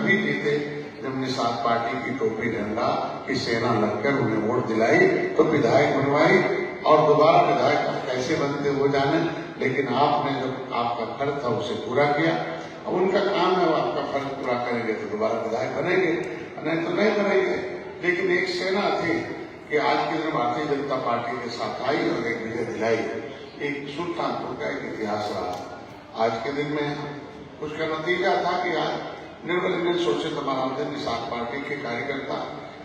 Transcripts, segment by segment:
तभी जीते जब निषाद पार्टी की टोपी झंडा की सेना लगकर उन्हें वोट दिलाई तो विधायक बनवाई, और दोबारा विधायक कैसे बनते वो जाने, लेकिन आपने जो आपका फर्ज था उसे पूरा किया। अब उनका काम है, वो आपका फर्ज पूरा करेंगे तो दोबारा विधायक बनेंगे, नहीं तो नहीं बनेंगे। लेकिन एक सेना थी कि आज के दिन भारतीय जनता पार्टी के साथ आई और एक विजय दिलाई। एक सुल्तानपुर का एक इतिहास रहा। आज के दिन में उसका नतीजा था कि आज निर्मल शोषित मनाते निषाद पार्टी के कार्यकर्ता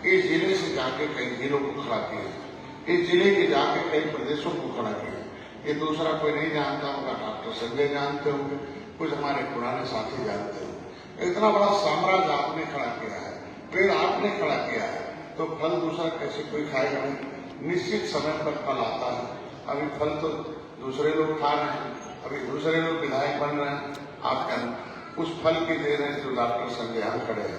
इस जिले से जाके कई जिलों को खड़ा किए, इस जिले के जाके कई प्रदेशों को खड़ा किया। ये दूसरा कोई नहीं जानता होगा, डॉक्टर संजय जानते होंगे, कुछ हमारे पुराने साथी जानते होंगे। इतना बड़ा साम्राज्य आपने खड़ा किया है, पेड़ आपने खड़ा किया है, तो फल दूसरा कैसे कोई खाएगा नहीं। निश्चित समय पर फल आता है। अभी फल तो दूसरे लोग खा रहे हैं, अभी दूसरे लोग विधायक बन रहे हैं। आपका उस फल की देन है जो डॉक्टर संजय यहाँ खड़े हैं।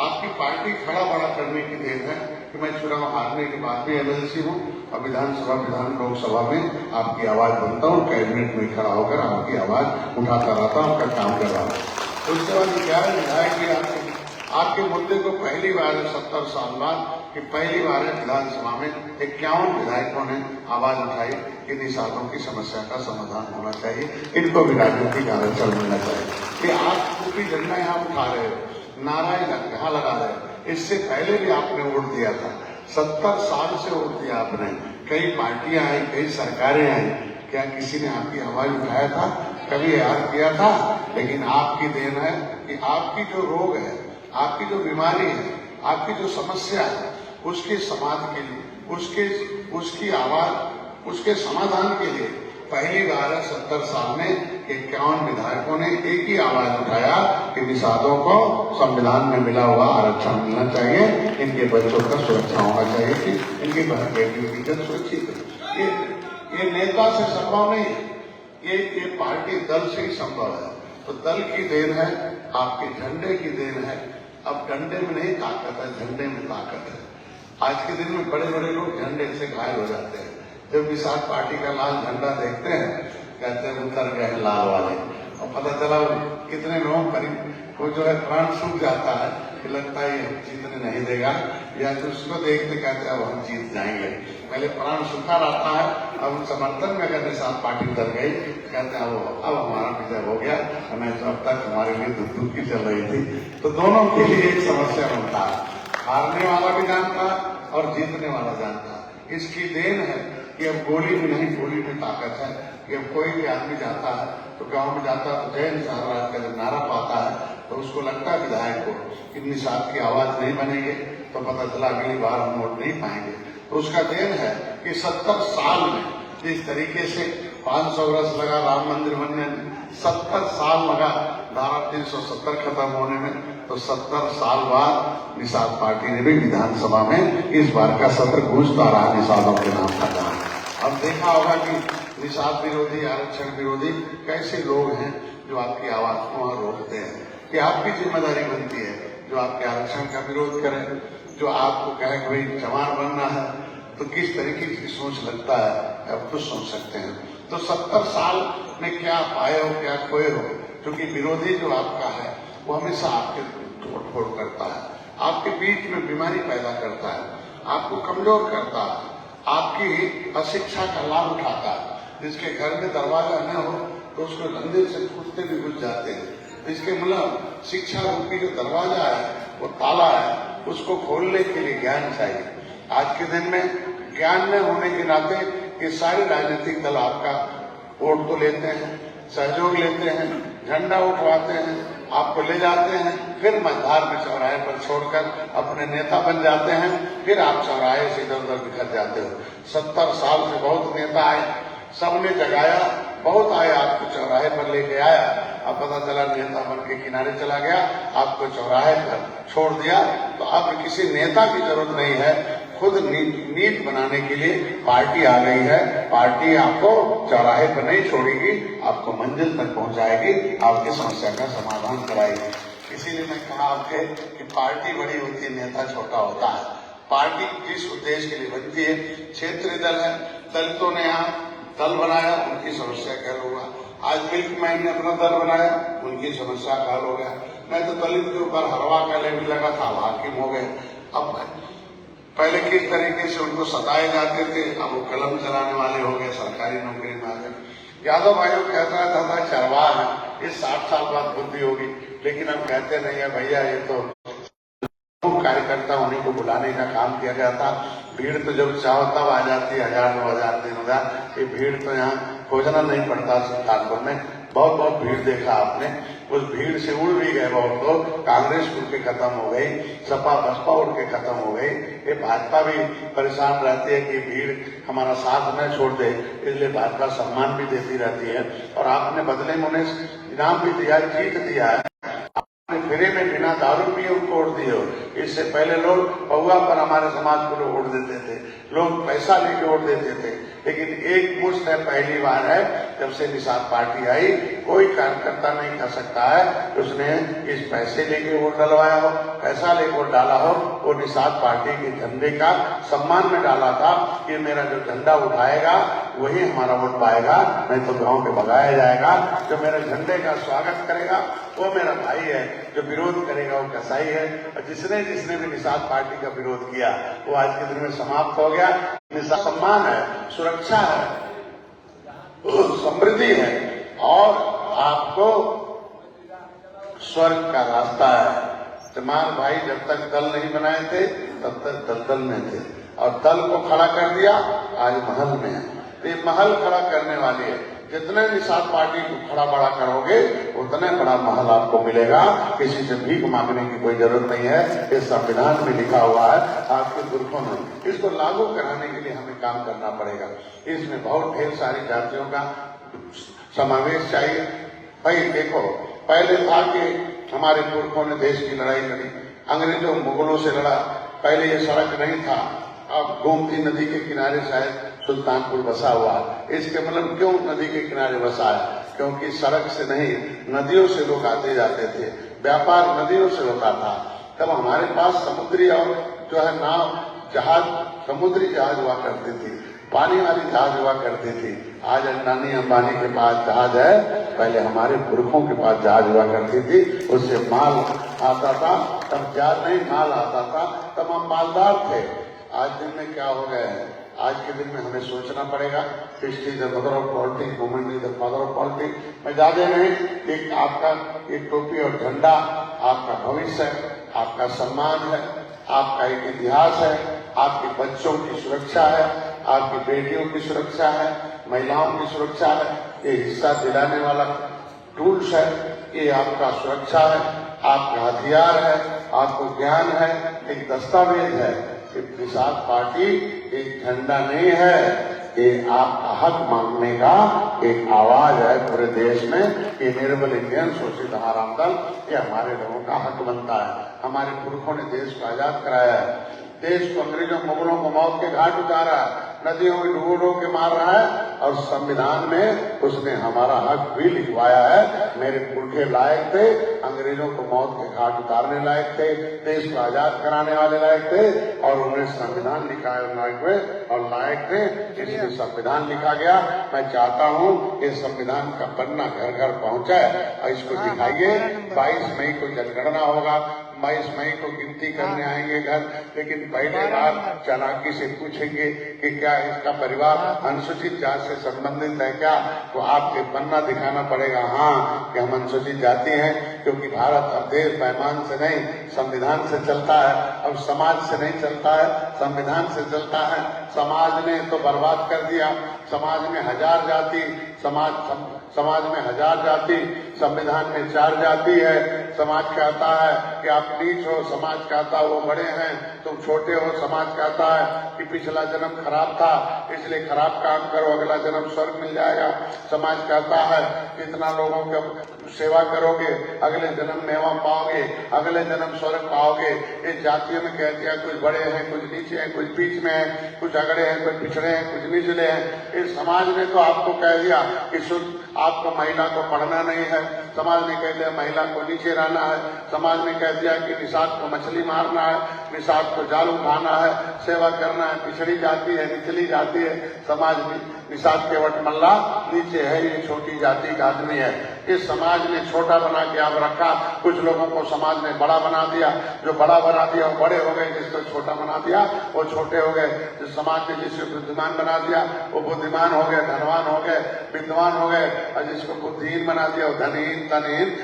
आपकी पार्टी खड़ा बड़ा करने की देन है कि मैं चुनाव हारने के बाद भी एमएलसी हूँ और विधानसभा लोकसभा में आपकी आवाज बनता हूँ, कैबिनेट में खड़ा होकर आपकी आवाज उठाता रहता हूँ, आपका काम कर रहा हूँ। उसके बाद क्या है, विधायक भी आपके मुद्दे को पहली बार 70 साल बाद कि पहली बार विधानसभा में 51 विधायकों ने आवाज उठाई कि निषादों की समस्या का समाधान होना चाहिए, इनको भी राजनीतिक आरक्षण मिलना चाहिए। कि आप टोपी झंडा यहाँ उठा रहे हो, नारायण यहाँ लगा रहे हो, इससे पहले भी आपने वोट दिया था। 70 साल से वोट दिया आपने, कई पार्टियां आई, कई सरकारें आई, क्या किसी ने आपकी आवाज उठाया था? कभी याद किया था? लेकिन आपकी देन है कि आपकी जो रोग है, आपकी जो बीमारी है, आपकी जो समस्या है, उसके समाधान के लिए, उसकी आवाज, उसके समाधान के लिए पहली बार 70 साल में 51 विधायकों ने एक ही आवाज उठाया कि निषादों को संविधान में मिला हुआ आरक्षण मिलना चाहिए, इनके बच्चों का सुरक्षा होना चाहिए कि इनकी बहन बेटियों की इज्जत सुरक्षित है। ये नेता से संभव नहीं है, ये पार्टी दल से ही संभव है। तो दल की देन है, आपके झंडे की देन है। अब डंडे में नहीं ताकत है, झंडे में ताकत है। आज के दिन में बड़े बड़े लोग झंडे से घायल हो जाते हैं। जब निषाद पार्टी का लाल झंडा देखते हैं कहते हैं उतर गए लाल वाले, और पता चला कितने लोग करीब वो जो है प्राण सूख जाता है कि लगता है हम जीतने नहीं देगा, या तो उसको देखते कहते हैं अब हम जीत जाएंगे। पहले प्राण सूखा रहता है, अब समर्थन में अगर निषाद पार्टी उतर गई कहते हैं अब हमारा विजय हो गया, हमें तो अब तक हमारे लिए दुख की चल रही थी। तो दोनों के लिए एक समस्या बनता है, हारने वाला भी जानता है और जीतने वाला जानता है। इसकी देन है कि अब गोली में नहीं, गोली में ताकत है कि अब कोई भी आदमी जाता है तो गांव में जाता है तो जय निषाद राज का जब नारा पाता है तो उसको लगता है विधायक को कि निषाद की आवाज नहीं बनेगी तो पता चला अगली बार हम वोट नहीं पाएंगे। तो उसका देन है कि 70 साल में जिस तरीके से 500 वर्ष लगा राम मंदिर बनने में, 70 साल लगा धारा 370 खत्म होने में, तो 70 साल बाद निषाद पार्टी ने भी विधानसभा में इस बार का सत्र गूंजता रहा निषादों के नाम का नाम। अब देखा होगा कि निषाद विरोधी, आरक्षण विरोधी कैसे लोग हैं जो आपकी आवाज को वहां रोकते हैं। कि आपकी जिम्मेदारी बनती है जो आपके आरक्षण का विरोध करें, जो आपको कहे कि भाई जवान बनना है, तो किस तरीके की सोच लगता है आप खुद सोच सकते हैं। तो 70 साल में क्या पाए हो, क्या खोए हो, क्योंकि विरोधी जो आपका है वो हमेशा आपके तोड़-फोड़ करता है, आपके बीच में बीमारी पैदा करता है, आपको कमजोर करता है, आपकी अशिक्षा का लाभ उठाता है। जिसके घर में दरवाजा न हो तो उसको मंदिर से कुत्ते भी घुस जाते हैं। इसके मतलब शिक्षा रूपी जो दरवाजा है वो ताला है, उसको खोलने के लिए ज्ञान चाहिए। आज के दिन में ज्ञान न होने के नाते ये सारे राजनीतिक दल आपका वोट तो लेते हैं, सहयोग लेते हैं, झंडा उठवाते हैं, आपको ले जाते हैं, फिर मझधार में चौराहे पर छोड़कर अपने नेता बन जाते हैं, फिर आप चौराहे से इधर उधर बिखर जाते हो। 70 साल से बहुत नेता आए, सबने जगाया, बहुत आए, आपको चौराहे पर लेके आया, अब पता चला नेता बन के किनारे चला गया, आपको चौराहे पर छोड़ दिया। तो अब किसी नेता की जरूरत नहीं है, खुद नीति बनाने के लिए पार्टी आ गई है। पार्टी आपको चौराहे पर नहीं छोड़ेगी, आपको मंजिल तक पहुंचाएगी, आपकी समस्या का समाधान कराएगी। इसीलिए मैं कहा आपके कि पार्टी बड़ी होती है, नेता छोटा होता है। पार्टी जिस उद्देश्य के लिए बनती है, क्षेत्रीय दल है, दलितों ने यहाँ दल बनाया, उनकी समस्या का हल हुआ। आज मिल्क मैन ने अपना दल बनाया, उनकी समस्या का हल हो गया। मैं तो दलित के ऊपर हरवा का लेने लगा था, हाकिम हो गए। अब पहले किस तरीके से उनको सताए जाते थे, अब वो कलम चलाने वाले हो गए, सरकारी नौकरी में आ गए। यादव भाइयों कहता था चरवाह है, इस 60 साल बाद बुद्धि होगी, लेकिन हम कहते नहीं है भैया, ये तो कार्यकर्ता उन्हीं को बुलाने का काम किया गया था। भीड़ तो जब चाहो तब आ जाती है, 1000, 2000, 3000। ये भीड़ तो यहाँ खोजना नहीं पड़ता। कानपुर में बहुत बहुत भीड़ देखा आपने, उस भीड़ से उड़ भी गए बहुत लोग। कांग्रेस उड़ के खत्म हो गई, सपा बसपा उड़ के खत्म हो गई। ये भाजपा भी परेशान रहती है कि भीड़ हमारा साथ न छोड़ दे, इसलिए भाजपा सम्मान भी देती रहती है। और आपने बदले में उन्हें इनाम भी दिया, जीत दिया है। फिरे में बिना दारू पिए उनको वोट दिए हो। इससे पहले लोग पौवा पर हमारे समाज को लोग वोट देते थे, लोग पैसा लेके वोट देते थे। लेकिन एक मुश्त है, पहली बार है जब से निषाद पार्टी आई, कोई कार्यकर्ता नहीं कह सकता है कि उसने इस पैसे लेके वोट डलवाया हो, पैसा लेके वोट डाला हो। वो निषाद पार्टी के झंडे का सम्मान में डाला था कि मेरा जो झंडा उठाएगा वही हमारा वोट पाएगा, नहीं तो गांव पे भगाया जाएगा। जो मेरे झंडे का स्वागत करेगा वो मेरा भाई है, जो विरोध करेगा वो कसाई है। और जिसने भी निषाद पार्टी का विरोध किया वो आज के दिन में समाप्त हो गया। निषाद सम्मान है, सुरक्षा है, समृद्धि है और आपको स्वर्ग का रास्ता है। तमाम भाई जब तक दल नहीं बनाए थे तब तक दलदल में थे, और दल को खड़ा कर दिया, आज महल में है। तो ये महल खड़ा करने वाली है। जितने निषाद पार्टी को खड़ा बड़ा करोगे उतने बड़ा महल आपको मिलेगा। किसी से भीख मांगने की कोई जरूरत नहीं है, इस संविधान में लिखा हुआ है आपके पुरखों ने। इसको लागू कराने के लिए हमें काम करना पड़ेगा। इसमें बहुत ढेर सारी जातियों का समावेश चाहिए। भाई देखो, पहले था कि हमारे पुरखों ने देश की लड़ाई लड़ी, अंग्रेजों मुगलों से लड़ा। पहले ये सड़क नहीं था, अब गोमती नदी के किनारे शायद सुल्तानपुर बसा हुआ है। इसके मतलब क्यों नदी के किनारे बसा है? क्योंकि सड़क से नहीं, नदियों से लोग आते जाते थे, व्यापार नदियों से होता था। तब हमारे पास समुद्री और जो है नाव, जहाज, समुद्री जहाज हुआ करती थी, पानी वाली जहाज हुआ करती थी। आज अंबानी के पास जहाज है, पहले हमारे पुरखों के पास जहाज हुआ करती थी। उससे माल आता था, तब जहाज नहीं माल आता था, तब हम मालदार थे। आज दिन में क्या हो गया है? आज के दिन में हमें सोचना पड़ेगा। History the mother of politics, women is the father of politics. मैं ज्यादा नहीं, एक आपका एक टोपी और झंडा आपका भविष्य है, आपका सम्मान है, आपका एक इतिहास है, आपके बच्चों की सुरक्षा है, आपकी बेटियों की सुरक्षा है, महिलाओं की सुरक्षा है। ये हिस्सा दिलाने वाला टूल्स है, ये आपका सुरक्षा है, आपका हथियार है, आपको ज्ञान है, एक दस्तावेज है। निषाद पार्टी एक झंडा नहीं है, ये आपका हक मांगने का एक आवाज है पूरे देश में। ये निर्बल इंडियन शोषित आराम दल, ये हमारे लोगों का हक बनता है। हमारे पुरखों ने देश को आजाद कराया है, देश को अंग्रेजों मुगलों को मौत के घाट उतारा, नदियों में डूबो के मार रहा है, और संविधान में उसने हमारा हक भी लिखवाया है। मेरे पुरखे लायक थे, अंग्रेजों को मौत के घाट उतारने लायक थे, देश को आजाद कराने वाले लायक थे, और उन्हें संविधान लिखा और लायक थे, इसलिए संविधान लिखा गया। मैं चाहता हूँ कि संविधान का पन्ना घर घर पहुंचाए और इसको दिखाइए। 22 मई को जनगणना होगा, 22 मई को गिनती करने आएंगे घर, लेकिन पहले बार चालाकी से पूछेंगे कि क्या इसका परिवार अनुसूचित जाति से संबंधित है क्या, तो आपके पन्ना दिखाना पड़ेगा हाँ कि हम अनुसूचित जाति हैं। क्योंकि भारत अब देश पैमान से नहीं संविधान से चलता है, अब समाज से नहीं चलता है, संविधान से चलता है। समाज ने तो बर्बाद कर दिया, समाज में 1000 जाति, समाज में 1000 जाति, संविधान में 4 जाति है। समाज कहता है कि आप नीच हो, समाज कहता है वो बड़े हैं, तुम छोटे हो। समाज कहता है कि पिछला जन्म खराब था इसलिए खराब काम करो, अगला जन्म स्वर्ग मिल जाएगा। समाज कहता है जितना लोगों की सेवा करोगे अगले जन्म मेवा पाओगे, अगले जन्म स्वर्ग पाओगे। इस जातियों में कहते हैं कुछ बड़े हैं, कुछ नीचे हैं, कुछ बीच में हैं, कुछ अगड़े हैं, कुछ पिछड़े हैं, कुछ निचले हैं। इस समाज ने तो आपको कह दिया कि शुद्ध आपको महिला को पढ़ना नहीं है, समाज ने कह दिया महिला को नीचे रहना है, समाज ने कह दिया कि निषाद को मछली मारना है, निषाद को जाल उठाना है, सेवा करना है, पिछड़ी जाती है, निचली जाती है, समाज निषाद केवट मल्ला नीचे है, ये छोटी जाति का आदमी है। इस समाज ने छोटा बना के आप रखा, कुछ लोगों को समाज ने बड़ा बना दिया, जो बड़ा बना दिया वो बड़े हो गए, जिसको छोटा बना दिया वो छोटे हो गए। जिस समाज ने जिसको बुद्धिमान बना दिया वो बुद्धिमान हो गए, धनवान हो गए, विद्वान हो गए, और जिसको बुद्धिहीन बना दिया वो धनहीन, तनहीन,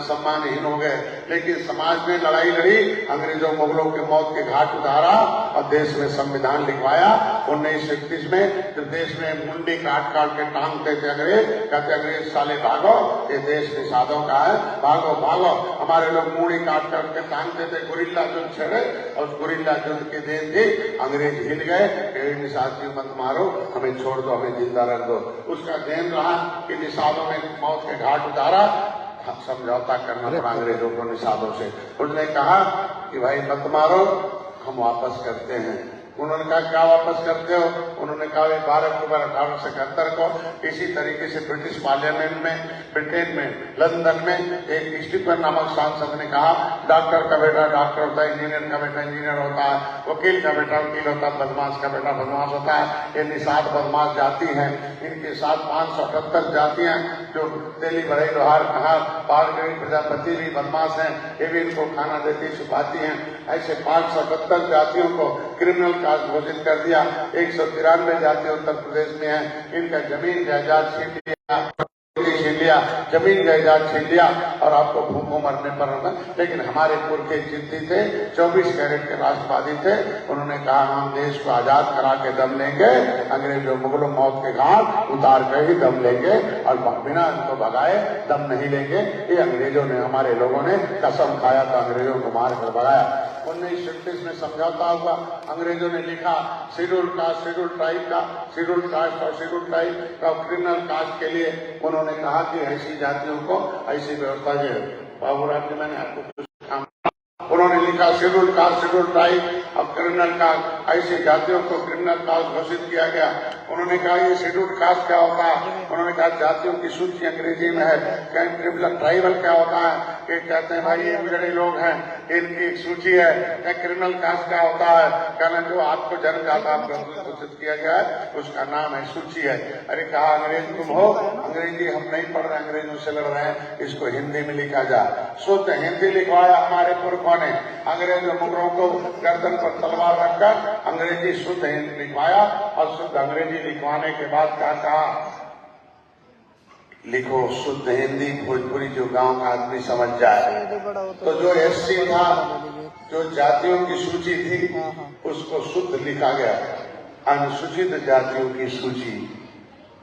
सम्मानहीन हो गए। लेकिन समाज ने लड़ाई लड़ी, अंग्रेजों मुगलों के मौत के घाट उतारा और देश में संविधान लिखवाया। 1931 में जब देश में मुंडी काट काट के टांगते थे अंग्रेज, कहते अंग्रेज साले भागो, ये देश निषादों का है, भागो भागो। हमारे लोग मुंडी काट काट के टांगते थे, गुरिल्ला युद्ध छेड़े, और उस गुरिल्ला युद्ध के दिन भी अंग्रेज हिल गए, निषाद जी मत मारो, हमें छोड़ दो, हमें जिंदा रख दो। उसका देन रहा कि निषादों में मौत के घाट उतारा, समझौता करना पड़ा अंग्रेजों को निषादों से। उसने कहा कि भाई मत मारो, हम वापस करते हैं। उन्होंने कहा क्या वापस करते हो? उन्होंने कहा 12 अक्टूबर 1871 को इसी तरीके से ब्रिटिश पार्लियामेंट में, ब्रिटेन में, लंदन में एक स्टीफन नामक सांसद ने कहा डॉक्टर का बेटा डॉक्टर होता है, इंजीनियर का बेटा इंजीनियर होता है, वकील का बेटा वकील होता है, बदमाश का बेटा बदमाश होता है। ये निषाद बदमाश जाति है, इनके साथ 578 जातियां जो तेली बड़े लोहार कहार पालगढ़ी प्रजापति भी बदमाश हैं, ये भी इनको खाना देती छुपाती हैं। ऐसे 578 जातियों को क्रिमिनल कास्ट घोषित कर दिया। 193 जातियां उत्तर प्रदेश में हैं, इनका जमीन जायदाद छीन लिया, जमीन जायदाद छीन लिया और आपको भूखों मरने पर होगा। लेकिन हमारे पुरखे जिद्दी थे, 24 कैरेट के राष्ट्रवादी थे, उन्होंने कहा हम देश को आजाद करा के दम लेंगे, अंग्रेजों मुगलों मौत के घाट उतार कर ही दम लेंगे और बिना उनको भगाए दम नहीं लेंगे। ये अंग्रेजों ने, हमारे लोगों ने कसम खाया था, अंग्रेजों को मार कर भगाया। 1937 में समझौता हुआ, अंग्रेजों ने लिखा शेड्यूल कास्ट, शेड्यूल ट्राइब का, शेड्यूल कास्ट और शेड्यूल ट्राइब का क्रिमिनल कास्ट के लिए उन्होंने कहा कि ऐसी जातियों को ऐसी व्यवस्था है। बाबूराव जी मैंने आपको कुछ उन्होंने लिखा शेड्यूल कास्ट, शेड्यूल ट्राइब और क्रिमिनल कास्ट, ऐसी जातियों को क्रिमिनल कास्ट घोषित किया गया। उन्होंने कहा ये शेड्यूल कास्ट क्या होता है? उन्होंने कहा जातियों की सूची अंग्रेजी में है। क्रिमिनल ट्राइबल क्या होता है? ये कहते हैं भाई ये बिगड़े लोग हैं, इनकी एक सूची है। क्या क्रिमिनल कास्ट क्या होता है? कहना जो आपको जन्मजात आपको घोषित किया गया है उसका नाम है, सूची है। अरे कहा अंग्रेज तुम हो? अंग्रेजी हम नहीं पढ़ रहे, अंग्रेजों से लड़ रहे हैं, इसको हिंदी में लिखा जा। शुद्ध हिंदी लिखवाया हमारे पुरखों ने, अंग्रेजों मुगलों को गर्दन पर तलवार रखकर अंग्रेजी शुद्ध हिंदी लिखवाया और शुद्ध अंग्रेजी लिखवाने के बाद क्या कहा? लिखो शुद्ध हिंदी भोजपुरी जो गांव का आदमी समझ जाए। तो जो एससी था, जो जातियों की सूची थी, उसको शुद्ध लिखा गया, अनुसूचित जातियों की सूची।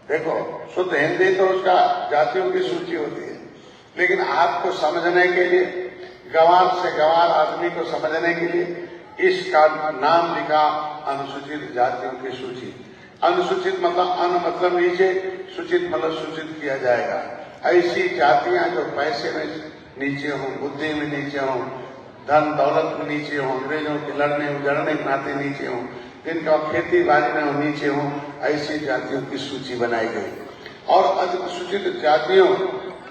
देखो शुद्ध हिंदी तो उसका जातियों की सूची होती है, लेकिन आपको समझने के लिए, गंवार से गंवार आदमी को समझने के लिए इसका नाम लिखा अनुसूचित जातियों की सूची। अनुसूचित मतलब अन मतलब नीचे, सूचित मतलब सूचित किया जाएगा। ऐसी जातियां जो पैसे में नीचे हों, बुद्धि में नीचे हों, धन दौलत में नीचे हों, अंग्रेजों के लड़ने उजड़ने के नाते नीचे हों, जिनका खेती बाड़ी में नीचे हों, ऐसी जातियों की सूची बनाई गई। और अनुसूचित जातियों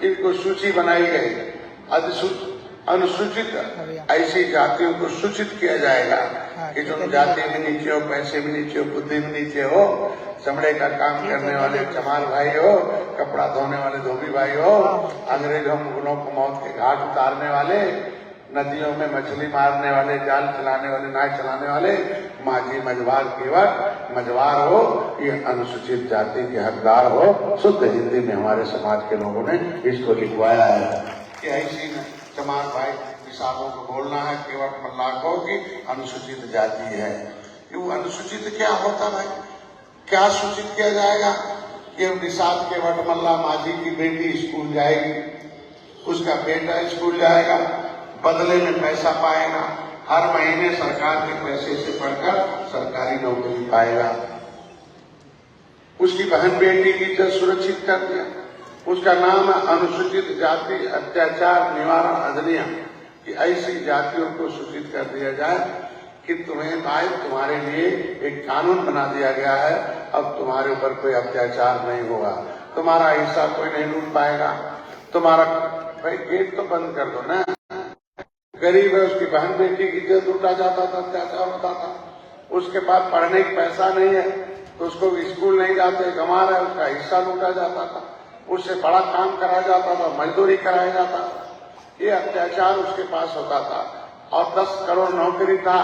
इनको सूची बनाई गई। अनुसूचित ऐसी जातियों को सूचित किया जाएगा कि जो जाति में नीचे हो, पैसे में नीचे हो, बुद्धि में नीचे हो, चमड़े का काम करने वाले चमार भाई हो, कपड़ा धोने वाले धोबी भाई हो, अंग्रेजों मुगलों को मौत के घाट उतारने वाले, नदियों में मछली मारने वाले, जाल चलाने वाले, नाव चलाने वाले, माझी मझवार केवट मझवार हो, ये अनुसूचित जाति के हकदार हो। शुद्ध हिंदी में हमारे समाज के लोगों ने इसको लिखवाया है कि ऐसी चमार भाई निषादों को बोलना है, केवट मल्लाह को कि अनुसूचित जाति है। वो अनुसूचित क्या होता भाई? क्या सूचित किया जाएगा कि निषाद केवट मल्लाह माझी की बेटी स्कूल जाएगी, उसका बेटा स्कूल जाएगा, बदले में पैसा पाएगा, हर महीने सरकार के पैसे से पढ़कर सरकारी नौकरी पाएगा, उसकी बहन बेटी की इज्जत सुरक्षित कर दिया। उसका नाम है अनुसूचित जाति अत्याचार निवारण अधिनियम, कि ऐसी जातियों को सूचित कर दिया जाए कि तुम्हें भाई तुम्हारे लिए एक कानून बना दिया गया है, अब तुम्हारे ऊपर कोई अत्याचार नहीं होगा, तुम्हारा हिस्सा कोई नहीं लूट पाएगा, तुम्हारा भाई गेट तो बंद कर दो ना। गरीब है, उसकी बहन बेटी की इज्जत लूटा जाता था, अत्याचार होता था। उसके बाद पढ़ने का पैसा नहीं है तो उसको स्कूल नहीं जाते, कमा रहा है, उसका हिस्सा लूटा जाता था। उससे बड़ा काम कराया जाता था, मजदूरी कराया जाता था। ये अत्याचार उसके पास होता था। और 10 करोड़ नौकरी था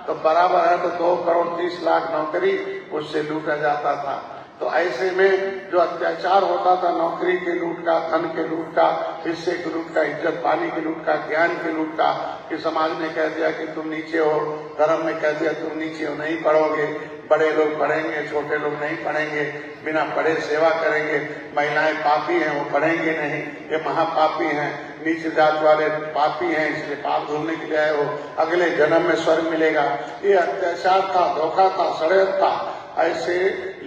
तो बराबर है तो 2 करोड़ 30 लाख नौकरी उससे लूटा जाता था। तो ऐसे में जो अत्याचार होता था, नौकरी के लूट का, धन के लूट का, हिस्से के लूट का, इज्जत पानी के लूट का, ज्ञान के लूट का, कि समाज ने कह दिया कि तुम नीचे हो, धर्म ने कह दिया तुम नीचे हो, नहीं पढ़ोगे, बड़े लोग पढ़ेंगे, छोटे लोग नहीं पढ़ेंगे, बिना पढ़े सेवा करेंगे, महिलाएं पापी हैं वो पढ़ेंगे नहीं, ये महापापी हैं, नीचे जात वाले पापी हैं इसलिए पाप धुलने के लिए आए हो, अगले जन्म में स्वर्ग मिलेगा। ये अत्याचार था, धोखा था, षड्यंत्र था। ऐसे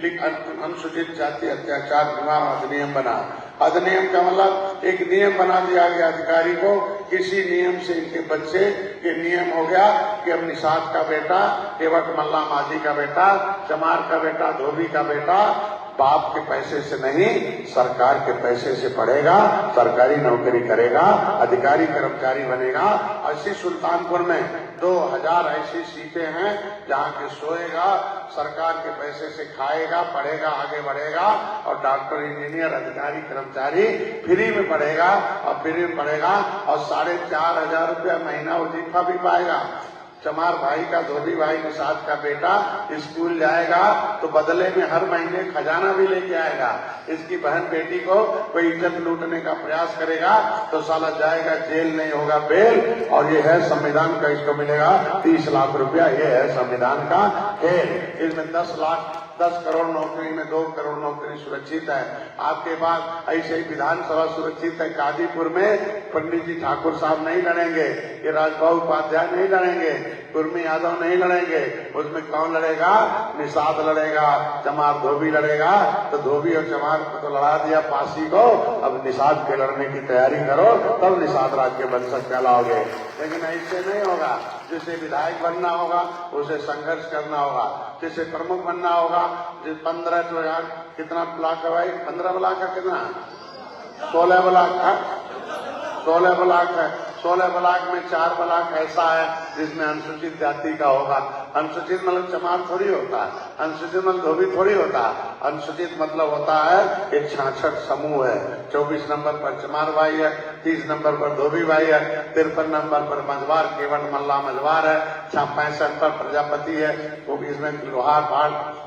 अनुसूचित जाति अत्याचार निवारण अधिनियम बना। अधिनियम का मतलब एक नियम बना दिया गया अधिकारी को, किसी नियम से इनके बच्चे, ये नियम हो गया कि अब निषाद का बेटा, केवट मल्ला माझी का बेटा, चमार का बेटा, धोबी का बेटा बाप के पैसे से नहीं सरकार के पैसे से पढ़ेगा, सरकारी नौकरी करेगा, अधिकारी कर्मचारी बनेगा। ऐसी सुल्तानपुर में 2000 ऐसी सीटें हैं जहाँ के सोएगा, सरकार के पैसे से खाएगा, पढ़ेगा, आगे बढ़ेगा और डॉक्टर, इंजीनियर, अधिकारी, कर्मचारी फ्री में पढ़ेगा और फ्री में पढ़ेगा और 4500 रुपया महीना वजीफा भी पाएगा। चमार भाई का, धोबी भाई, निषाद का बेटा स्कूल जाएगा तो बदले में हर महीने खजाना भी लेके आएगा। इसकी बहन बेटी को कोई इज्जत लूटने का प्रयास करेगा तो साला जाएगा जेल, नहीं होगा बेल। और ये है संविधान का, इसको मिलेगा 30 लाख रुपया। ये है संविधान का खेल। इसमें 10 करोड़ नौकरी में 2 करोड़ नौकरी सुरक्षित है। आपके पास ऐसे ही विधानसभा सुरक्षित है। कादीपुर में पंडित जी ठाकुर साहब नहीं लड़ेंगे, ये राजबाबू उपाध्याय नहीं लड़ेंगे, कुर्मी यादव नहीं लड़ेंगे। उसमें कौन लड़ेगा? निषाद लड़ेगा, चमार धोबी लड़ेगा। तो धोबी और चमार को तो लड़ा दिया फांसी को, अब निषाद के लड़ने की तैयारी करो, तब निषाद राज के वंशज कहलाओगे। लेकिन ऐसे नहीं होगा। जिसे विधायक बनना होगा उसे संघर्ष करना होगा, जिसे प्रमुख बनना होगा, जिस 15 तो यार कितना ब्लॉक है भाई, 15 ब्लॉक है, कितना 16 ब्लॉक है, 16 ब्लॉक है। 16 ब्लॉक में 4 ब्लॉक ऐसा है जिसमें अनुसूचित जाति का होगा। अनुसूचित मतलब चमार थोड़ी होता है, अनुसूचित मतलब धोबी थोड़ी होता है। अनुसूचित मतलब होता है एक 66 समूह है। 24 नंबर पर चमार भाई है, 30 नंबर पर धोबी भाई है, 53 नंबर पर मझवार, केवट मल्ला मझवार है, 65 पर प्रजापति है, वो भी इसमें लोहार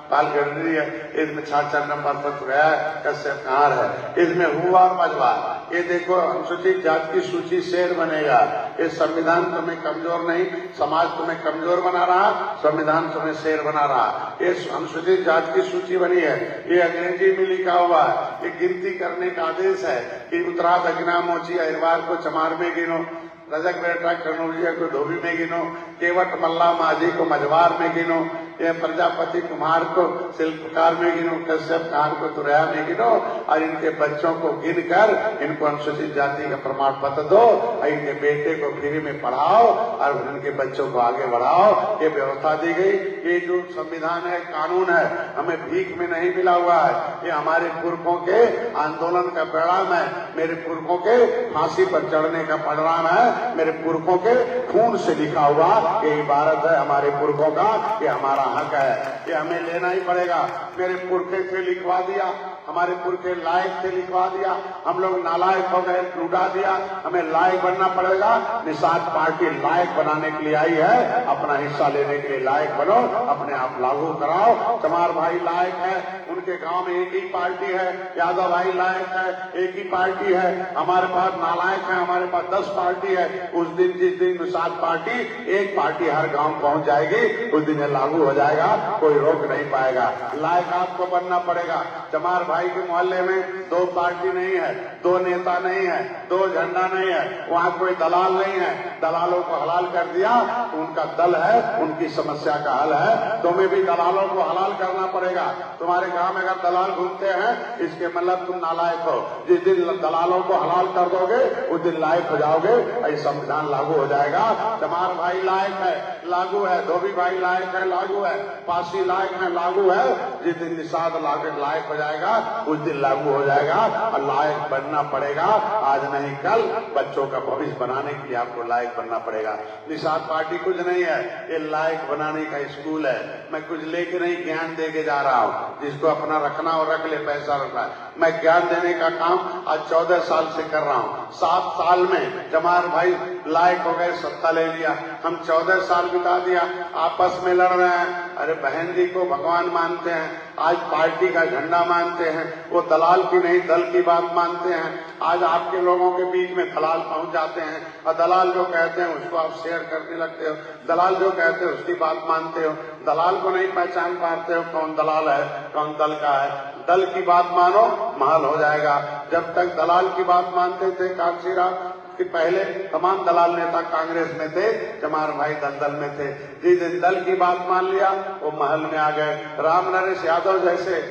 पाल गडरी है, इसमें 66 नंबर पर तुरैया कश्यप कहार है, इसमें हुआ और मझवार। ये देखो अनुसूचित जाति की सूची शेर बनेगा। ये संविधान तुम्हें कमजोर नहीं, समाज तुम्हें कमजोर बना रहा, संविधान तुम्हें शेर बना रहा। ये अनुसूचित जाति की सूची बनी है, ये अंग्रेजी में लिखा हुआ है। ये गिनती करने का आदेश है कि उत्तरा दक्षिणा मोची अहिरवार को चमार में गिनो, रजक बेटा कनौजिया को धोबी में गिनो, केवट मल्ला माझी को मझवार में गिनो, ये प्रजापति कुमार को शिल्पकार में गिनो, कश्यप कहार को तुरैया में गिनो और इनके बच्चों को गिनकर इनको अनुसूचित जाति का प्रमाण पत्र दो और इनके बेटे को फ्री में पढ़ाओ और इनके बच्चों को आगे बढ़ाओ। ये व्यवस्था दी गई। ये जो संविधान है, कानून है, हमें भीख में नहीं मिला हुआ है। ये हमारे पुरखों के आंदोलन का परिणाम है, मेरे पुरखों के फांसी पर चढ़ने का परिणाम है, मेरे पुरखों के खून से लिखा हुआ ये इबारत है हमारे पुरखों का, ये हमारा हक है, ये हमें लेना ही पड़ेगा। मेरे पुरखे थे लिखवा दिया, हमारे पुरखे लायक थे लिखवा दिया, हम लोग नालायक हो गए, लूटा दिया, हमें लायक बनना पड़ेगा। निषाद पार्टी लायक बनाने के लिए आई है, अपना हिस्सा लेने के लिए लायक बनो, अपने आप लागू कराओ। चमार भाई लायक है, उनके गांव में एक ही पार्टी है, यादव भाई लायक है, एक ही पार्टी है, हमारे पास नालायक है, हमारे पास 10 पार्टी है। उस दिन जिस दिन निषाद पार्टी एक पार्टी हर गांव पहुंच जाएगी, उस दिन लागू हो जाएगा, कोई रोक नहीं पाएगा। लायक आपको बनना पड़ेगा। चमार भाई के मोहल्ले में 2 पार्टी नहीं है, 2 नेता नहीं है, 2 झंडा नहीं है, वहाँ कोई दलाल नहीं है। दलालों को हलाल कर दिया तो उनका दल है, उनकी समस्या का हल है। तुम्हें भी दलालों को हलाल करना पड़ेगा। तुम्हारे गांव में अगर दलाल घूमते हैं इसके मतलब तुम नालायक हो। जिस दिन दलालों को हलाल कर दोगे उस दिन लायक हो जाओगे, ऐसा संविधान लागू हो जाएगा। चमार भाई लायक है, लागू है, धोबी भाई लायक है, लागू है, पासी लायक है, लागू है। जिस दिन निषाद लायक हो जाएगा उस दिन लागू हो जाएगा। और लायक बनना पढ़ना पड़ेगा, आज नहीं कल बच्चों का भविष्य बनाने के लिए आपको लायक बनना पड़ेगा। निषाद पार्टी कुछ नहीं है, ये लायक बनाने का स्कूल है। मैं कुछ लेके नहीं, ज्ञान दे के जा रहा हूँ। जिसको अपना रखना और रख ले, पैसा रखना है। मैं ज्ञान देने का काम आज 14 साल से कर रहा हूँ। 7 साल में जमार भाई लायक हो गए, सत्ता ले लिया। हम 14 साल बिता दिया, आपस में लड़ रहे हैं। अरे बहन जी को भगवान मानते हैं, आज पार्टी का झंडा मानते हैं। वो दलाल की नहीं, दल की बात मानते हैं। आज आपके लोगों के बीच में दलाल पहुंच जाते हैं और दलाल जो कहते हैं उसको आप शेयर करने लगते हो। दलाल जो कहते हैं उसकी बात मानते हो। दलाल को नहीं पहचान पाते हो, कौन दलाल है कौन दल का है। दल की बात मानो, महल हो जाएगा। जब तक दलाल की बात मानते थे कांशीराम कि पहले तमाम दलाल नेता कांग्रेस में थे, चमार भाई दलदल में थे। जिस दिन दल की बात मान लिया वो महल में आ गए। राम नरेश यादव जैसे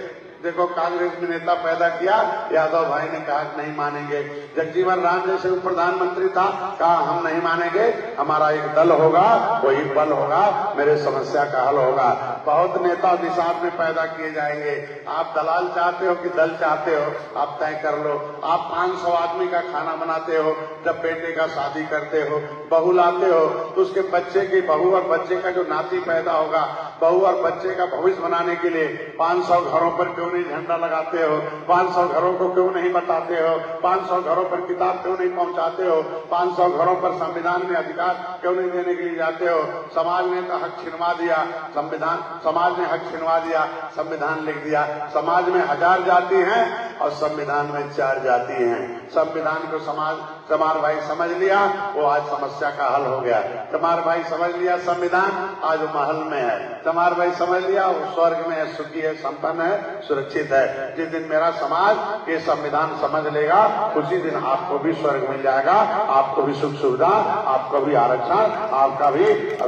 देखो कांग्रेस में नेता पैदा किया, यादव भाई ने कहा नहीं मानेंगे। जगजीवन राम जैसे प्रधानमंत्री था, कहा हम नहीं मानेंगे, हमारा एक दल होगा, वही बल होगा, मेरे समस्या का हल होगा। बहुत नेता निषाद में पैदा किए जाएंगे। आप दलाल चाहते हो कि दल चाहते हो, आप तय कर लो। आप 500 आदमी का खाना बनाते हो, जब बेटे का शादी करते हो, बहू लाते हो, तो उसके बच्चे की बहू और बच्चे का जो नाती पैदा होगा, बहू और बच्चे का भविष्य बनाने के लिए 500 घरों पर क्यों नहीं झंडा लगाते हो? 500 घरों को क्यों नहीं बताते हो? 500 घरों पर किताब क्यों नहीं पहुंचाते हो? 500 घरों पर संविधान में अधिकार क्यों नहीं देने के लिए जाते हो? समाज ने तो हक छिनवा दिया, संविधान समाज ने हक छिनवा दिया, संविधान लिख दिया। समाज में 1000 जाति हैं और संविधान में 4 जाति हैं। संविधान को चमार भाई समझ लिया, वो आज समस्या का हल हो गया। चमार भाई समझ लिया संविधान, आज वो महल में है। चमार भाई समझ लिया वो स्वर्ग में है, सुखी है, संपन्न है, सुरक्षित है। जिस दिन मेरा समाज ये संविधान समझ लेगा, उसी दिन आपको भी स्वर्ग मिल जाएगा, आपको भी सुख सुविधा, आपको भी आरक्षण, आपका भी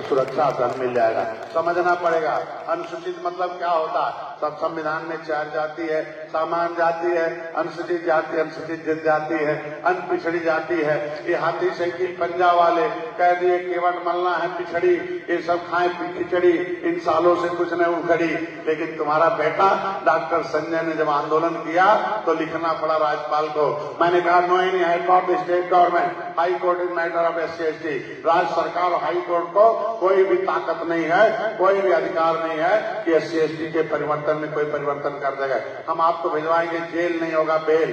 सुरक्षा धन मिल जाएगा। समझना पड़ेगा अनुसूचित मतलब क्या होता है। सब संविधान में 4 जाति है, सामान्य जाति है, अनुसूचित जाति, अनुसूचित जनजाति है, अनपिछड़ी जाति है। ये हाथी साइकिल पंजा वाले कह दिए केवट मलना है पिछड़ी, ये सब खाए खिचड़ी, इन सालों से कुछ नहीं उखड़ी। लेकिन तुम्हारा बेटा डॉक्टर संजय ने जब आंदोलन किया तो लिखना पड़ा राज्यपाल को। मैंने कहा no any high court state government high court in matter of SC/ST। राज्य सरकार और हाई कोर्ट को कोई भी ताकत नहीं है, कोई भी अधिकार नहीं है कि SC/ST के परिवर्तन में कोई परिवर्तन कर देगा। हम आपको भिजवाएंगे, जेल नहीं होगा, बेल।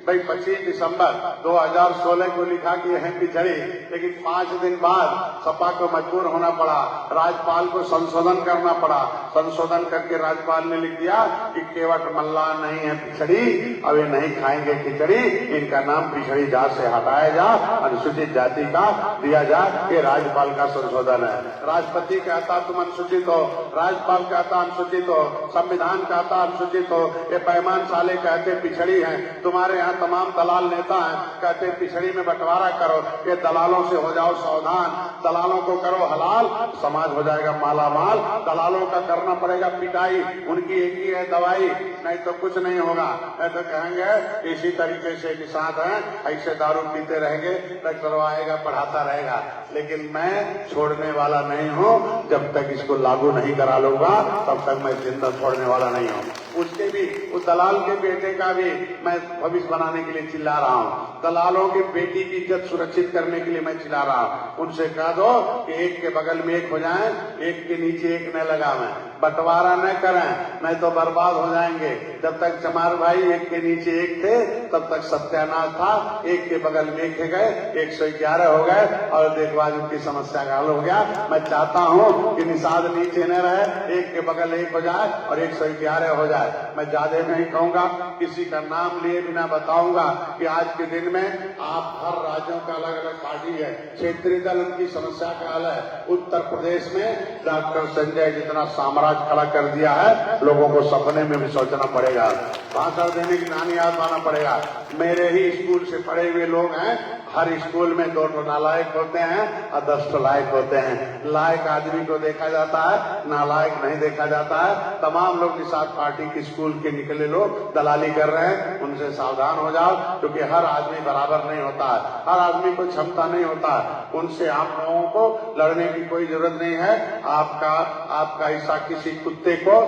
25 दिसंबर 2016 को लिखा कि है पिछड़ी, लेकिन 5 दिन बाद सपा को मजबूर होना पड़ा, राज्यपाल को संशोधन करना पड़ा। संशोधन करके राज्यपाल ने लिख दिया कि केवट मल्ला नहीं है पिछड़ी, अब ये नहीं खाएंगे खिचड़ी, इनका नाम पिछड़ी जात से हटाया जा, अनुसूचित जाति का दिया जा। ये राज्यपाल का संशोधन है। राष्ट्रपति कहता तुम अनुसूचित हो, राज्यपाल कहता अनुसूचित हो, संविधान कहता अनुसूचित हो, ये बेईमान साले कहते पिछड़ी है। तुम्हारे यहाँ तमाम दलाल नेता हैं, कहते पिछड़ी में बंटवारा करो। ये दलालों से हो जाओ सावधान, दलालों को करो हलाल, समाज हो जाएगा माला माल। दलालों का करना पड़ेगा पिटाई, उनकी एक ही है दवाई, नहीं तो कुछ नहीं होगा। नहीं तो कहेंगे इसी तरीके से निषाद है, ऐसे दारू पीते रहेंगे, करवाएगा, पढ़ाता रहेगा। लेकिन मैं छोड़ने वाला नहीं हूँ, जब तक इसको लागू नहीं करा लूंगा तब तक मैं जिंदा छोड़ने वाला नहीं हूँ। उसके भी, उस दलाल के बेटे का भी मैं भविष्य बनाने के लिए चिल्ला रहा हूँ। दलालों की बेटी की इज्जत सुरक्षित करने के लिए मैं चिल्ला रहा हूँ। उनसे कह दो कि एक के बगल में एक हो जाए, एक के नीचे एक न लगावे, बंटवारा न करें, नहीं तो बर्बाद हो जाएंगे। जब तक चमार भाई एक के नीचे एक थे तब तक सत्यानाश था। एक के बगल में एक गए, 111 हो गए और देखो आज उनकी समस्या का हल हो गया। मैं चाहता हूँ कि निषाद नीचे न रहे, एक के बगल एक हो जाए और 111 हो जाए। मैं ज्यादा नहीं कहूंगा, किसी का नाम लिए बिना बताऊंगा कि आज के दिन में आप हर राज्यों का अलग अलग पार्टी है, क्षेत्रीय दल उनकी समस्या का हल है। उत्तर प्रदेश में डॉक्टर संजय जितना साम्राज्य खड़ा कर दिया है, लोगों को सपने में भी सोचना पड़ेगा, भाषण देने की नानी याद पाना पड़ेगा। मेरे ही स्कूल से पढ़े हुए लोग हैं, हर स्कूल में 2 नालायक होते हैं और 10 लायक होते हैं। लायक आदमी को देखा जाता है, नालायक नहीं देखा जाता है। तमाम लोग निषाद पार्टी के स्कूल के निकले लोग दलाली कर रहे हैं, उनसे सावधान हो जाओ, क्योंकि हर आदमी बराबर नहीं होता है, हर आदमी को क्षमता नहीं होता है। उनसे आप लोगों को लड़ने की कोई जरूरत नहीं है। आपका हिस्सा किसी कुत्ते को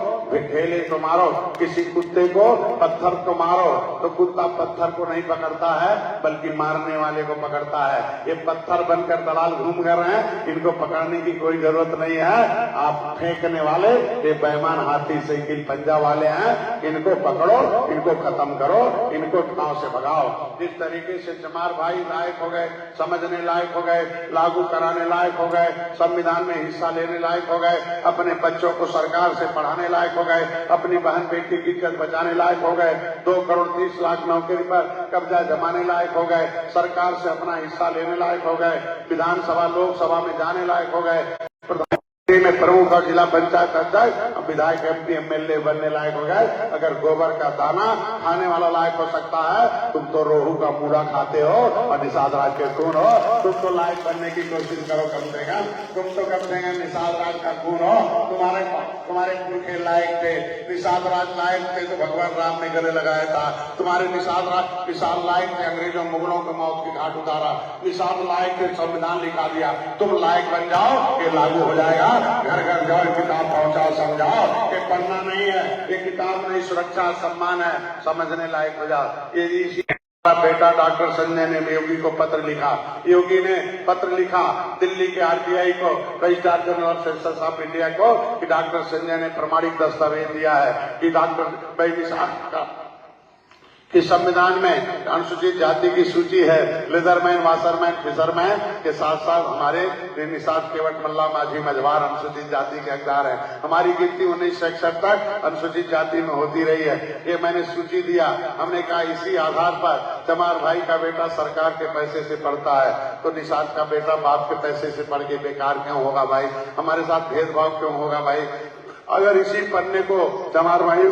ढेले को मारो, किसी कुत्ते को पत्थर को मारो तो कुत्ता पत्थर को नहीं पकड़ता है बल्कि मारने वाले को पकड़ता है। ये पत्थर बनकर दलाल घूम कर रहे हैं, इनको पकड़ने की कोई जरूरत नहीं है। आप फेंकने वाले ये बेईमान हाथी साइकिल पंजा वाले हैं, इनको पकड़ो, इनको खत्म करो, इनको गांव से भगाओ। जिस तरीके से चमार भाई लायक हो गए, समझने लायक हो गए, लागू कराने लायक हो गए, संविधान में हिस्सा लेने लायक हो गए, अपने बच्चों को सरकार से पढ़ाने लायक हो गए, अपनी बहन बेटी की इज्जत बचाने लायक हो गए, 2 करोड़ 30 लाख नौकरी पर कब्जा जमाने लायक हो गए, सरकार से अपना हिस्सा लेने लायक हो गए, विधानसभा लोकसभा में जाने लायक हो गए, में प्रमुख और जिला पंचायत अध्यक्ष, विधायक एमपी एमएलए बनने लायक हो गए। अगर गोबर का दाना खाने वाला लायक हो सकता है, तुम तो रोहू का मूड़ा खाते हो और निषाद राज के खून हो। तुम तो लायक बनने की कोशिश करो कम से कम, तुम तो कम से कम निषाद राज का खून हो। तुम्हारे पुरखे लायक थे, निषाद राज लायक थे तो भगवान राम ने गले लगाया था। तुम्हारे निषाद लायक थे, अंग्रेजों मुगलों को मौत की घाट उतारा। निषाद लायक थे, संविधान लिखा दिया। तुम लायक बन जाओ, ये लागू हो जाएगा। घर घर जाओ, किताब पहुंचाओ, समझाओ कि पढ़ना नहीं है, ये किताब नहीं, सुरक्षा सम्मान है, समझने लायक हो जाओ। ये इसी बेटा डॉक्टर संजय ने योगी को पत्र लिखा। योगी ने पत्र लिखा दिल्ली के आरटीआई को, registrar general of census of India को, कि डॉक्टर संजय ने प्रमाणिक दस्तावेज दिया है कि डॉक्टर कि संविधान में अनुसूचित जाति की सूची है। लेदरमैन, वाशरमैन, फिशरमैन के साथ साथ हमारे निषाद, केवट, मल्ला, माझी, मझवार अनुसूचित जाति के हकदार हैं। हमारी गिनती 1961 तक अनुसूचित जाति में होती रही है। ये मैंने सूची दिया। हमने कहा इसी आधार पर चमार भाई का बेटा सरकार के पैसे से पढ़ता है तो निषाद का बेटा बाप के पैसे से पढ़ के बेकार क्यों होगा भाई? हमारे साथ भेदभाव क्यों होगा भाई? अगर इसी पन्ने को चमार भाई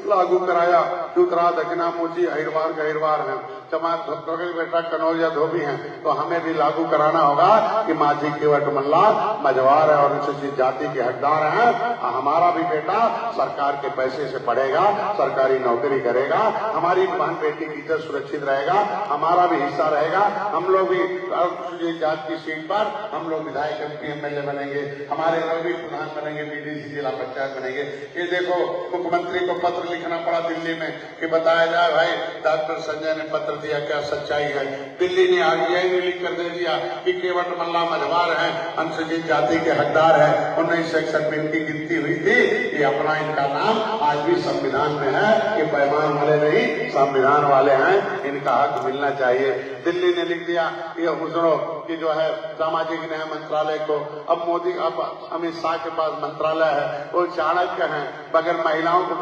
लागू कराया, दूतरा, दक्षिणा, मूची, अहिरवार, गहिरवार है, चमार के बेटा कनौज या धोबी हैं, तो हमें भी लागू कराना होगा कि माझी, केवट, मल्ला, मझवार है और अनुसूचित जाति के हकदार हैं। हमारा भी बेटा सरकार के पैसे से पढ़ेगा, सरकारी नौकरी करेगा, हमारी बहन बेटी की इज्जत सुरक्षित रहेगा, हमारा भी हिस्सा रहेगा। हम लोग भी अनुसूचित जाति की सीट पर हम लोग विधायक, एमपी, एमएलए बनेंगे, हमारे लोग भी प्रधान बनेंगे, बीडीसी, जिला पंचायत बनेंगे। ये देखो, मुख्यमंत्री को पत्र लिखना पड़ा दिल्ली में कि बताया जाए भाई डॉक्टर संजय ने पत्र दिया, क्या सच्चाई है? दिल्ली ने आरटीआई ने लिख कर दे दिया कि केवट, मल्ला, मझवार है, अनुसूचित जाति के हकदार है। 1961 में इनकी गिनती हुई थी। ये अपना इनका नाम आज भी संविधान में है। ये बेईमान वाले नहीं, संविधान वाले हैं, इनका हक मिलना चाहिए। दिल्ली ने लिख दिया ये हुजूरों की जो है सामाजिक न्याय मंत्रालय को, अब मोदी, अब अमित शाह के पास मंत्रालय है, वो चाणक्य है, बगैर महिलाओं को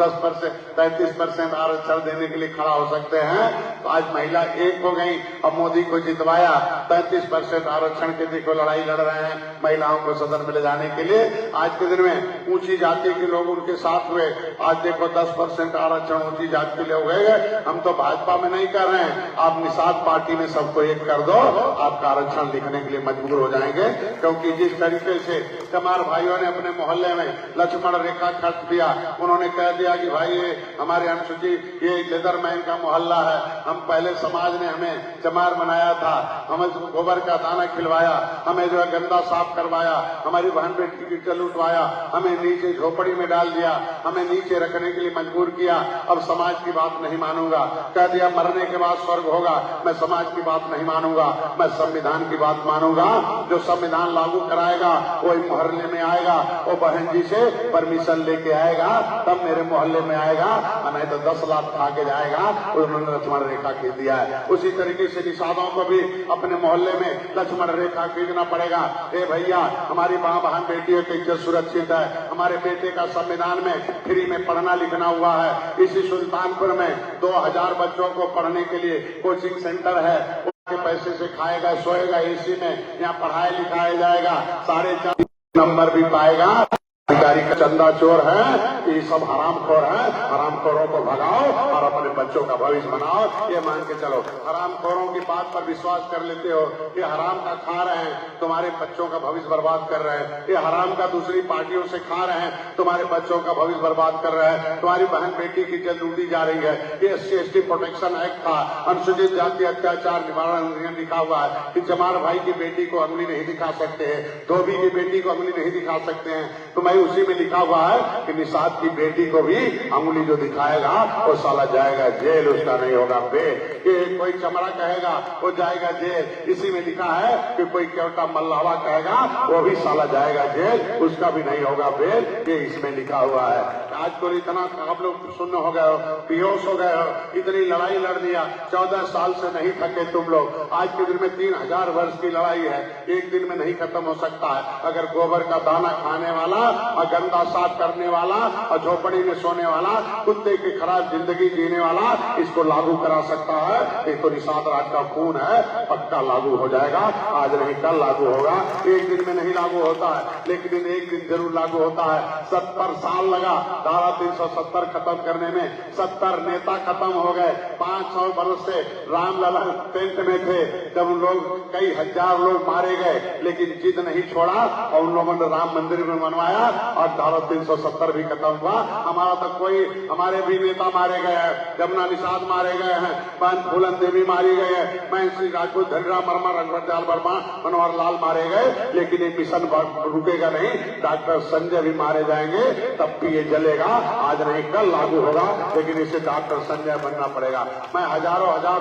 33% आरक्षण देने के लिए खड़ा हो सकते हैं। तो आज महिला एक हो गई, अब मोदी को जितवाया, 35% आरक्षण के देखो लड़ाई लड़ रहे हैं महिलाओं को सदन में ले जाने के लिए। आज के दिन में ऊंची जाति के लोग उनके साथ हुए, आज देखो 10% आरक्षण ऊंची जाति के लिए हो गए। हम तो भाजपा में नहीं कर रहे हैं, आप निषाद पार्टी में सबको एक कर दो, आपका आरक्षण लिखने के लिए मजबूर हो जाएंगे। क्योंकि जिस तरीके से चमार भाइयों ने अपने मोहल्ले में लक्ष्मण रेखा खर्च दिया, उन्होंने कह दिया कि भाई ये हमारे अनुसूचित, ये लेदरमैन का मोहल्ला है, हम पहले समाज ने हमें चमार बनाया था, हमें गोबर का दाना खिलवाया, हमें जो है गंदा साफ करवाया, हमारी बहन बेटी की इज्जत लुटवाया, हमें नीचे झोपड़ी में डाल दिया, हमें नीचे रखने के लिए मजबूर किया। अब समाज की बात नहीं मानूंगा, कह दिया मरने के बाद स्वर्ग होगा, मैं समाज की बात नहीं मानूंगा, मैं संविधान की बात मानूंगा। जो संविधान लागू कराएगा वो मोहल्ले में आएगा, वो बहन जी से परमिशन लेके आएगा, तब मेरे मोहल्ले में आएगा, नहीं तो 10 लाख खा के जाएगा। उन्होंने लक्ष्मण रेखा खींच दिया है। उसी तरीके से निषादों को भी अपने मोहल्ले में लक्ष्मण रेखा खींचना पड़ेगा। ए भैया, हमारी माँ बहन बेटियों की इज्जत सुरक्षित है, हमारे बेटे का संविधान में फ्री में पढ़ना लिखना हुआ है। इसी सुल्तानपुर में 2000 बच्चों को पढ़ने के लिए कोचिंग सेंटर है, के पैसे से खाएगा, सोएगा एसी में, यहाँ पढ़ाया लिखाया जाएगा, 4.5 नंबर भी पाएगा। अधिकारी का चंदा चोर है, ये सब हरामखोर है, हरामखोरों को भगाओ और अपने बच्चों का भविष्य बनाओ। ये मान के चलो, हरामखोरों की बात पर विश्वास कर लेते हो, ये हराम का खा रहे हैं, तुम्हारे बच्चों का भविष्य बर्बाद कर रहे हैं। ये हराम का दूसरी पार्टियों से खा रहे हैं, तुम्हारे बच्चों का भविष्य बर्बाद कर रहे हैं। तुम्हारी बहन बेटी की इज्जत लूटी जा रही है। ये SC/ST प्रोटेक्शन एक्ट था, अनुसूचित जाति अत्याचार निवारण अधिनियम लिखा हुआ है कि चमार भाई की बेटी को अंगुली नहीं दिखा सकते हैं, धोबी की बेटी को अंगुली नहीं दिखा सकते हैं। तो मैं भाई उसी में लिखा हुआ है कि निषाद की बेटी को भी अंगुली जो दिखाएगा वो साला जाएगा जेल, उसका नहीं होगा बेल। कि कोई चमड़ा कहेगा वो जाएगा जेल, इसी में लिखा है कि कोई केवटा मल्लावा कहेगा वो भी साला जाएगा जेल, उसका भी नहीं होगा बेल। ये इसमें लिखा हुआ है। आज तो इतना आप लोग सुन्न हो गए हो, बेहोश हो गए हो, इतनी लड़ाई लड़ लिया, 14 साल से नहीं थके तुम लोग। आज के दिन में 3000 वर्ष की लड़ाई है, एक दिन में नहीं खत्म हो सकता है। अगर गोबर का दाना खाने वाला और गंदा साफ करने वाला और झोपड़ी में सोने वाला, कुत्ते की खराब जिंदगी जीने वाला इसको लागू करा सकता है, ये तो निषाद राज का खून है, पक्का लागू हो जाएगा। आज नहीं कल लागू होगा, एक दिन में नहीं लागू होता है, लेकिन एक दिन जरूर लागू होता है। 70 साल लगा धारा 370 खत्म करने में, 70 नेता खत्म हो गए। 500 वर्ष से रामलला टेंट में थे, जब लोग कई हजार लोग मारे गए, लेकिन जिद नहीं छोड़ा और उन लोगों ने राम मंदिर में मनवाया और धारा 370 भी खत्म हुआ। हमारा तो कोई, हमारे भी नेता मारे गए हैं, जमुना निषाद मारे गए हैं, बहन फूलन देवी मारी गए हैं, मैं श्री राजपूत, धनीराम वर्मा, रघुवर वर्मा, मनोहर लाल मारे गए, लेकिन ये मिशन रुकेगा नहीं। डॉक्टर संजय भी मारे जाएंगे, तब भी ये जलेगा। आज नहीं कल लागू होगा, लेकिन इसे डॉक्टर संजय बनना पड़ेगा। मैं हजारों हजार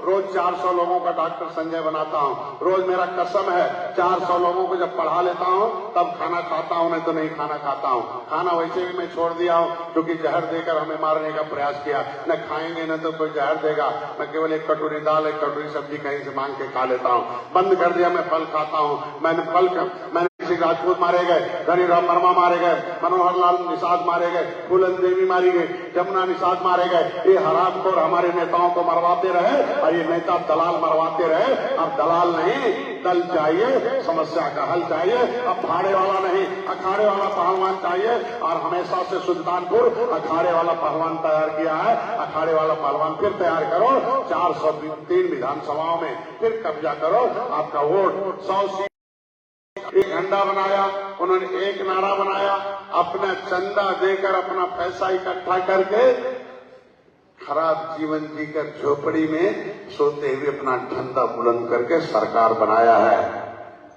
रोज 400 लोगों का डॉक्टर संजय बनाता हूँ। रोज मेरा कसम है 400 लोगों को जब पढ़ा लेता हूँ तब खाना खाता हूँ, नहीं तो नहीं खाना खाता हूँ। खाना वैसे भी मैं छोड़ दिया हूँ, क्योंकि जहर देकर हमें मारने का प्रयास किया। न खाएंगे न तो कोई जहर देगा, मैं केवल एक कटोरी दाल, एक कटोरी सब्जी कहीं से मांग के खा लेता हूँ। बंद कर दिया, मैं फल खाता हूँ। मैंने श्री राजपूत मारे गए, धनीराम वर्मा मारे गए, मनोहर लाल निषाद मारे गए, फूलन देवी मारी गई, जमुना निषाद मारे गए। ये हरामखोर हमारे नेताओं को मरवाते रहे और ये नेता दलाल मरवाते रहे। अब दलाल नहीं, दल चाहिए, समस्या का हल चाहिए। अब अखाड़े वाला नहीं, अखाड़े वाला पहलवान चाहिए। और हमेशा से सुल्तानपुर अखाड़े वाला पहलवान तैयार किया है। अखाड़े वाला पहलवान फिर तैयार करो, 403 विधानसभाओं में फिर कब्जा करो। आपका वोट 100 सीट, एक झंडा बनाया उन्होंने, एक नारा बनाया, अपना चंदा देकर अपना पैसा इकट्ठा करके खराब जीवन जीकर झोपड़ी में सोते हुए अपना झंडा बुलंद करके सरकार बनाया है।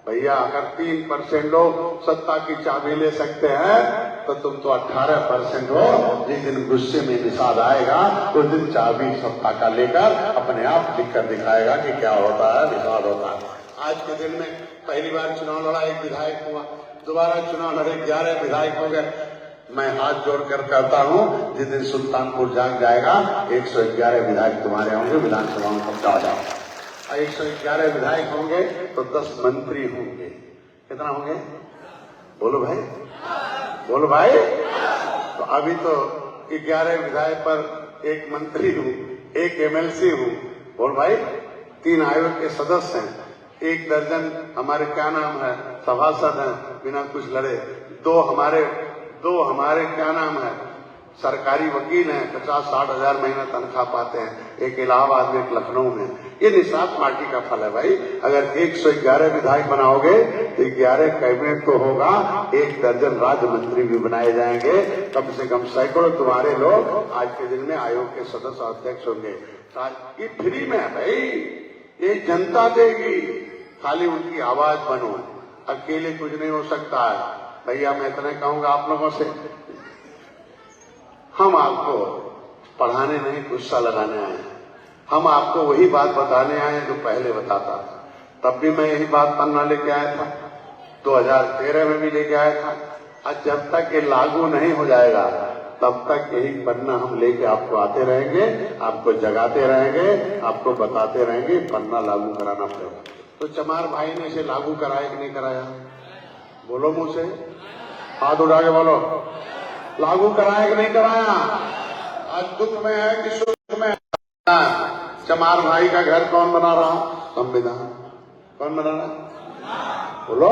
भैया अगर 3% लोग सत्ता की चाबी ले सकते हैं तो तुम तो 18% हो। जिस दिन गुस्से में निषाद आएगा उस दिन चाबी सत्ता का लेकर अपने आप लिख कर दिखाएगा कि क्या होता है, निषाद होता है। आज के दिन में पहली बार चुनाव लड़ा, एक विधायक हुआ, दोबारा चुनाव लड़े 11 विधायक हो गए। मैं हाथ जोड़कर कहता हूं, जिस दिन सुल्तानपुर जाग जाएगा 111 विधायक तुम्हारे होंगे, विधानसभा में पहुंचा जाओ। 111 विधायक होंगे तो 10 मंत्री होंगे। कितना होंगे? बोलो भाई, बोलो भाई। तो अभी तो 11 विधायक पर 1 मंत्री हूँ, 1 MLC हूँ। बोल भाई, 3 आयोग के सदस्य हैं, 1 दर्जन हमारे क्या नाम है सभासद हैं बिना कुछ लड़े, 2 हमारे क्या नाम है सरकारी वकील हैं, 50-60 हजार महीना तनख्वाह पाते हैं, एक इलाहाबाद में, एक लखनऊ में। ये निषाद पार्टी का फल है भाई। अगर 111 विधायक बनाओगे तो 11 कैबिनेट तो होगा, 1 दर्जन राज्य मंत्री भी बनाए जाएंगे, कम से कम सैकड़ों तुम्हारे लोग आज के दिन में आयोग के सदस्य अध्यक्ष होंगे। ये फ्री में है भाई, ये जनता देगी, खाली उनकी आवाज बनो। अकेले कुछ नहीं हो सकता है। भैया मैं इतना कहूंगा आप लोगों से, हम आपको पढ़ाने नहीं गुस्सा लगाने आए हैं। हम आपको वही बात बताने आए हैं जो पहले बताता था। तब भी मैं यही बात पन्ना लेके आया था, 2013 में भी लेके आया था। आज जब तक ये लागू नहीं हो जाएगा तब तक यही पन्ना हम लेके आपको आते रहेंगे, आपको जगाते रहेंगे, आपको बताते रहेंगे। पन्ना लागू कराना पड़ेगा। तो चमार भाई ने इसे लागू कराया कि नहीं कराया? बोलो मुंह से, हाथ उठा के बोलो, लागू कराया कि नहीं कराया? आज दुख में है कि सुख में है? चमार भाई का घर कौन बना रहा? संविधान। कौन बना रहा? बोलो।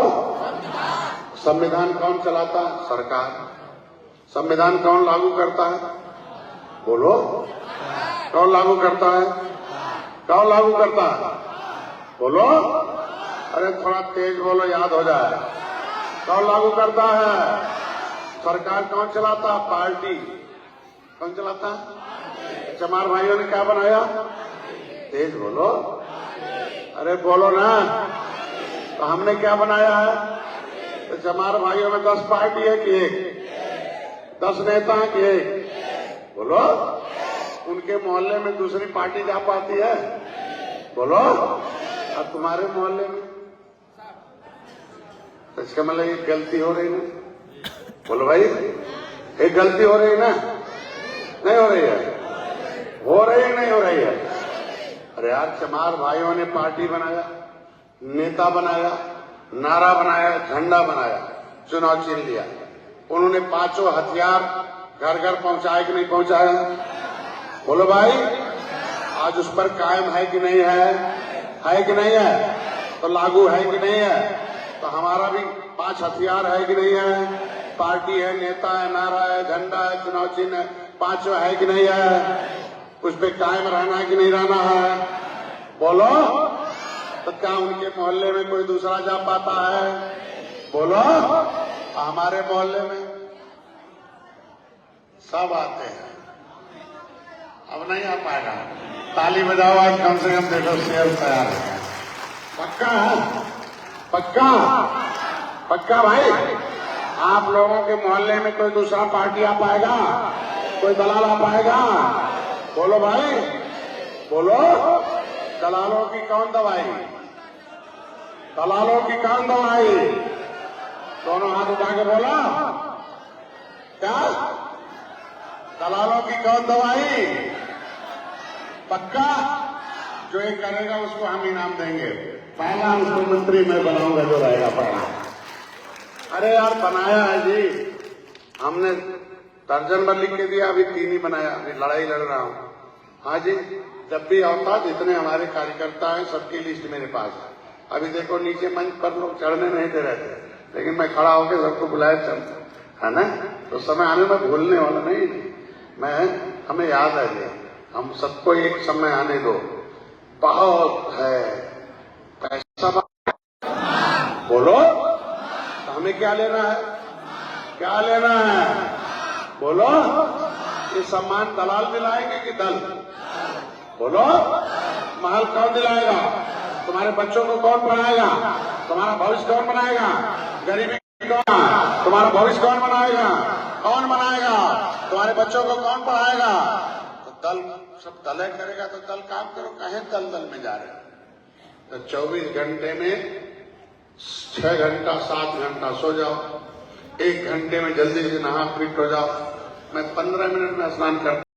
संविधान कौन चलाता? सरकार। संविधान कौन लागू करता है? बोलो। कौन लागू करता है? कौन लागू करता है? बोलो। अरे थोड़ा तेज बोलो, याद हो जाए। कौन लागू करता है? सरकार। कौन चलाता? पार्टी। कौन चलाता? चमार भाइयों ने क्या बनाया? तेज बोलो, अरे बोलो ना। तो हमने क्या बनाया है? तो चमार भाइयों में 10 पार्टी है कि एक? 10 नेता है कि एक? बोलो। उनके मोहल्ले में दूसरी पार्टी जा पाती है? बोलो। और तुम्हारे मोहल्ले में? तो इसका मतलब ये गलती हो रही ना? बोलो भाई, एक गलती हो रही ना? नहीं हो रही है? हो रही है नहीं हो रही है? अरे यार, चमार भाइयों ने पार्टी बनाया, नेता बनाया, नारा बनाया, झंडा बनाया, चुनाव छीन लिया। उन्होंने 5 हथियार घर घर पहुंचाए कि नहीं पहुंचाया? बोलो भाई, आज उस पर कायम है कि नहीं है? है कि नहीं है? तो लागू है कि नहीं है? तो हमारा भी 5 हथियार है कि नहीं है? पार्टी है, नेता है, नारा है, झंडा है, चुनाव चिन्ह है, 5 है कि नहीं है? उस पे कायम रहना है कि नहीं रहना है? बोलो। तो क्या उनके मोहल्ले में कोई दूसरा जा पाता है? बोलो। हमारे मोहल्ले में सब आते हैं, अब नहीं आ पाएगा। ताली बजाओ, आज कम से कम देखो शेर तैयार है। पक्का है? पक्का? पक्का भाई? आप लोगों के मोहल्ले में कोई दूसरा पार्टी आ पाएगा? कोई दलाल आ पाएगा? बोलो भाई, बोलो। दलालों की कौन दवाई? दलालों की कौन दवाई? दोनों हाथ उठा के बोला। क्या? दलालों की कौन दवाई? पक्का? जो ये करेगा उसको हम इनाम देंगे। पहला उसको मंत्री मैं बनाऊंगा जो रहेगा पहला। अरे यार, बनाया है जी, हमने दर्जन भर लिख के दिया, अभी 3 ही बनाया, अभी लड़ाई लड़ रहा हूं। हाँ जी, जब भी आता जितने हमारे कार्यकर्ता हैं सबकी लिस्ट मेरे पास है। अभी देखो नीचे मंच पर लोग चढ़ने नहीं दे रहे थे, लेकिन मैं खड़ा होकर सबको बुलाया चलता है ना। तो समय आने में भूलने वाला नहीं, हमें याद है जी। हम सबको एक समय आने दो, बहुत है पैसा। बोलो। तो हमें क्या लेना है? क्या लेना है? बोलो। ये सम्मान दलाल दिलाएंगे कि दल? बोलो। महल कौन दिलाएगा? तुम्हारे बच्चों को कौन पढ़ाएगा? तुम्हारा भविष्य कौन बनाएगा? गरीबी कौन? तुम्हारा भविष्य कौन बनाएगा? कौन बनाएगा? तुम्हारे बच्चों को कौन पढ़ाएगा? तो दल सब दल करेगा। तो दल काम करो, कहे दल में जा रहे हो? तो 24 घंटे में 6 घंटा 7 घंटा सो जाओ, 1 घंटे में जल्दी से नहा फिट हो जाओ। मैं 15 मिनट में स्नान करता